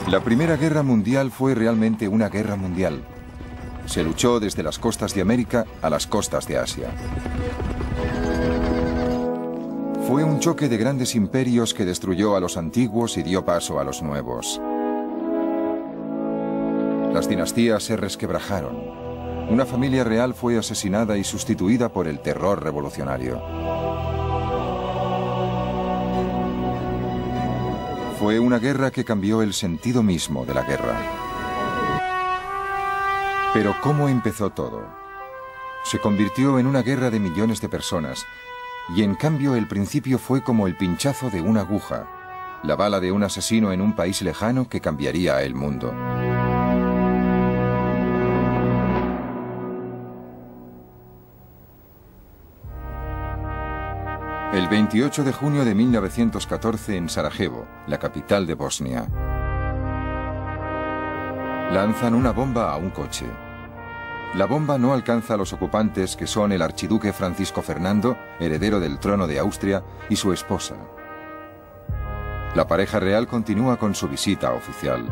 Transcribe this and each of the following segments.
La Primera Guerra Mundial fue realmente una guerra mundial. Se luchó desde las costas de América a las costas de Asia. Fue un choque de grandes imperios que destruyó a los antiguos y dio paso a los nuevos. Las dinastías se resquebrajaron. Una familia real fue asesinada y sustituida por el terror revolucionario. Fue una guerra que cambió el sentido mismo de la guerra. Pero ¿cómo empezó todo? Se convirtió en una guerra de millones de personas, y en cambio el principio fue como el pinchazo de una aguja, la bala de un asesino en un país lejano que cambiaría el mundo. El 28 de junio de 1914 en Sarajevo, la capital de Bosnia. Lanzan una bomba a un coche. La bomba no alcanza a los ocupantes, que son el archiduque Francisco Fernando, heredero del trono de Austria, y su esposa. La pareja real continúa con su visita oficial.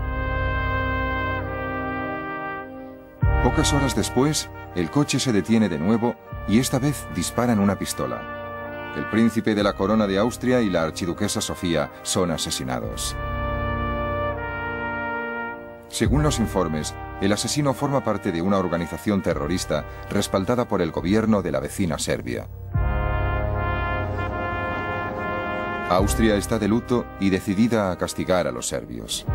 Pocas horas después, el coche se detiene de nuevo y esta vez disparan una pistola. El príncipe de la corona de Austria y la archiduquesa Sofía son asesinados. Según los informes, el asesino forma parte de una organización terrorista respaldada por el gobierno de la vecina Serbia. Austria está de luto y decidida a castigar a los serbios.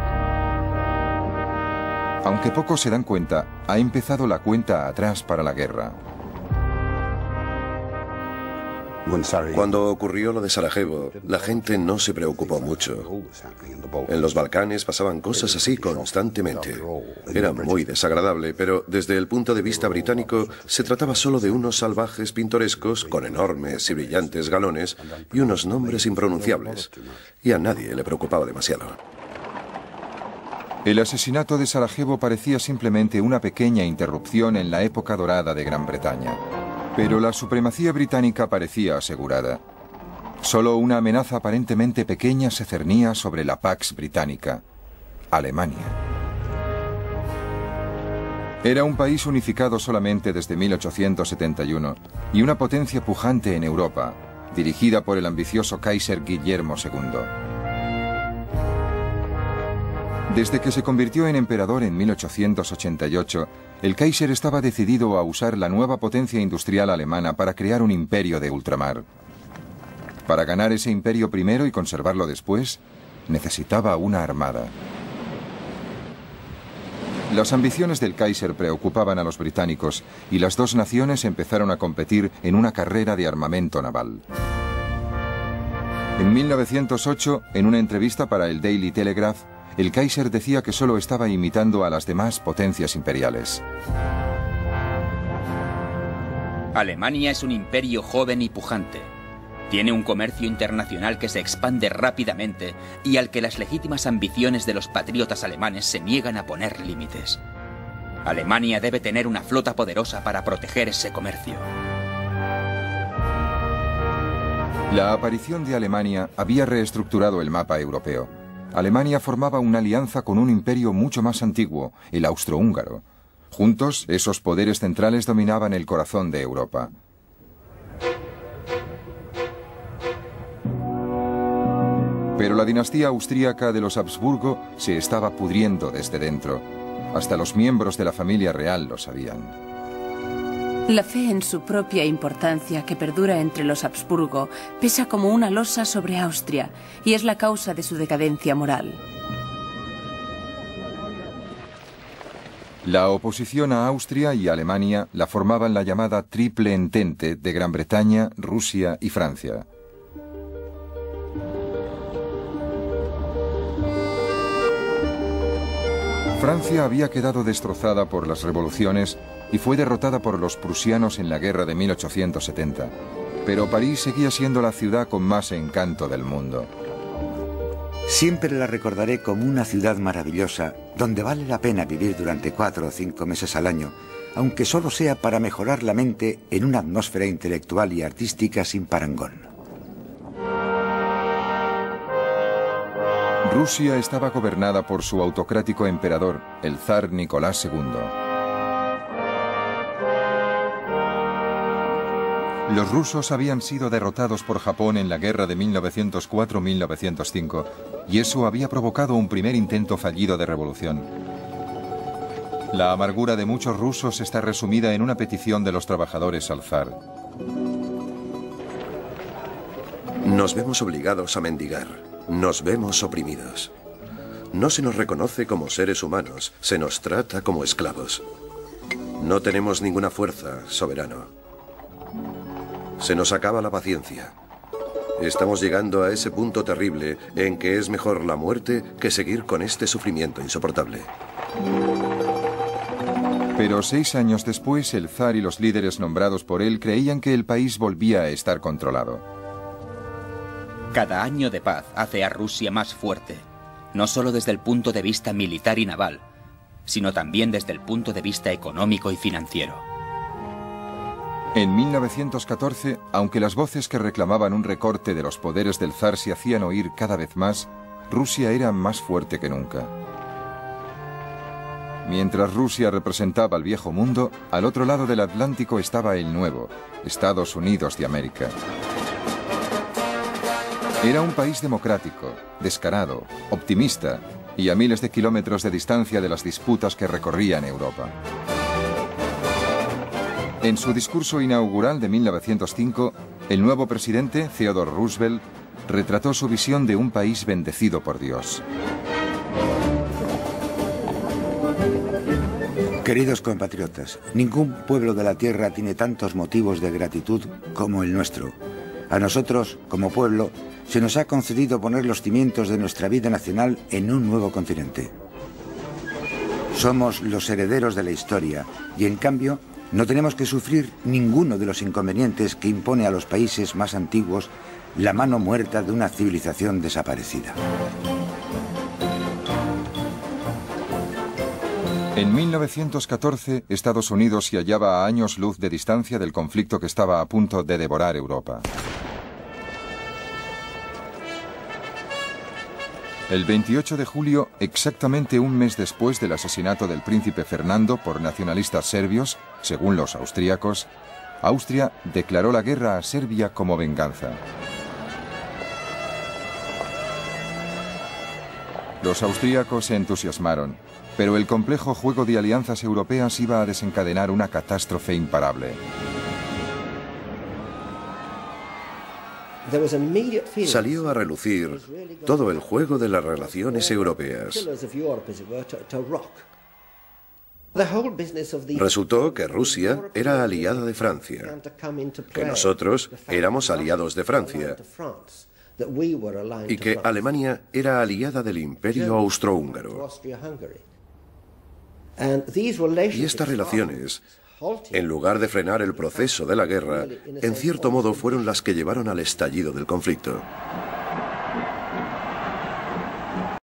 Aunque pocos se dan cuenta, ha empezado la cuenta atrás para la guerra. Cuando ocurrió lo de Sarajevo, la gente no se preocupó mucho. En los Balcanes pasaban cosas así constantemente. Era muy desagradable, pero desde el punto de vista británico se trataba solo de unos salvajes pintorescos con enormes y brillantes galones y unos nombres impronunciables. Y a nadie le preocupaba demasiado. El asesinato de Sarajevo parecía simplemente una pequeña interrupción en la época dorada de Gran Bretaña. Pero la supremacía británica parecía asegurada. Solo una amenaza aparentemente pequeña se cernía sobre la Pax Británica: Alemania. Era un país unificado solamente desde 1871 y una potencia pujante en Europa, dirigida por el ambicioso Kaiser Guillermo II. Desde que se convirtió en emperador en 1888, el Kaiser estaba decidido a usar la nueva potencia industrial alemana para crear un imperio de ultramar. Para ganar ese imperio primero y conservarlo después, necesitaba una armada. Las ambiciones del Kaiser preocupaban a los británicos y las dos naciones empezaron a competir en una carrera de armamento naval. En 1908, en una entrevista para el Daily Telegraph, el Kaiser decía que solo estaba imitando a las demás potencias imperiales. Alemania es un imperio joven y pujante. Tiene un comercio internacional que se expande rápidamente y al que las legítimas ambiciones de los patriotas alemanes se niegan a poner límites. Alemania debe tener una flota poderosa para proteger ese comercio. La aparición de Alemania había reestructurado el mapa europeo. Alemania formaba una alianza con un imperio mucho más antiguo, el austrohúngaro. Juntos, esos poderes centrales dominaban el corazón de Europa. Pero la dinastía austríaca de los Habsburgo se estaba pudriendo desde dentro. Hasta los miembros de la familia real lo sabían. La fe en su propia importancia, que perdura entre los Habsburgo, pesa como una losa sobre Austria y es la causa de su decadencia moral. La oposición a Austria y Alemania la formaban la llamada Triple Entente de Gran Bretaña, Rusia y Francia. Francia había quedado destrozada por las revoluciones y fue derrotada por los prusianos en la guerra de 1870. Pero París seguía siendo la ciudad con más encanto del mundo. Siempre la recordaré como una ciudad maravillosa, donde vale la pena vivir durante 4 o 5 meses al año, aunque solo sea para mejorar la mente en una atmósfera intelectual y artística sin parangón. Rusia estaba gobernada por su autocrático emperador, el zar Nicolás II. Los rusos habían sido derrotados por Japón en la guerra de 1904-1905 y eso había provocado un primer intento fallido de revolución. La amargura de muchos rusos está resumida en una petición de los trabajadores al zar. Nos vemos obligados a mendigar. Nos vemos oprimidos. No se nos reconoce como seres humanos, se nos trata como esclavos. No tenemos ninguna fuerza, soberano. Se nos acaba la paciencia. Estamos llegando a ese punto terrible en que es mejor la muerte que seguir con este sufrimiento insoportable. Pero 6 años después, el zar y los líderes nombrados por él creían que el país volvía a estar controlado. Cada año de paz hace a Rusia más fuerte, no solo desde el punto de vista militar y naval, sino también desde el punto de vista económico y financiero. En 1914, aunque las voces que reclamaban un recorte de los poderes del zar se hacían oír cada vez más, Rusia era más fuerte que nunca. Mientras Rusia representaba al viejo mundo, al otro lado del Atlántico estaba el nuevo, Estados Unidos de América. Era un país democrático, descarado, optimista y a miles de kilómetros de distancia de las disputas que recorrían Europa. En su discurso inaugural de 1905, el nuevo presidente, Theodore Roosevelt, retrató su visión de un país bendecido por Dios. Queridos compatriotas, ningún pueblo de la tierra tiene tantos motivos de gratitud como el nuestro. A nosotros, como pueblo, se nos ha concedido poner los cimientos de nuestra vida nacional en un nuevo continente. Somos los herederos de la historia y, en cambio, no tenemos que sufrir ninguno de los inconvenientes que impone a los países más antiguos la mano muerta de una civilización desaparecida. En 1914, Estados Unidos se hallaba a años luz de distancia del conflicto que estaba a punto de devorar Europa. El 28 de julio, exactamente un mes después del asesinato del príncipe Fernando por nacionalistas serbios, según los austríacos, Austria declaró la guerra a Serbia como venganza. Los austríacos se entusiasmaron, pero el complejo juego de alianzas europeas iba a desencadenar una catástrofe imparable. Salió a relucir todo el juego de las relaciones europeas. Resultó que Rusia era aliada de Francia, que nosotros éramos aliados de Francia y que Alemania era aliada del Imperio Austrohúngaro. Y estas relaciones, en lugar de frenar el proceso de la guerra, en cierto modo fueron las que llevaron al estallido del conflicto.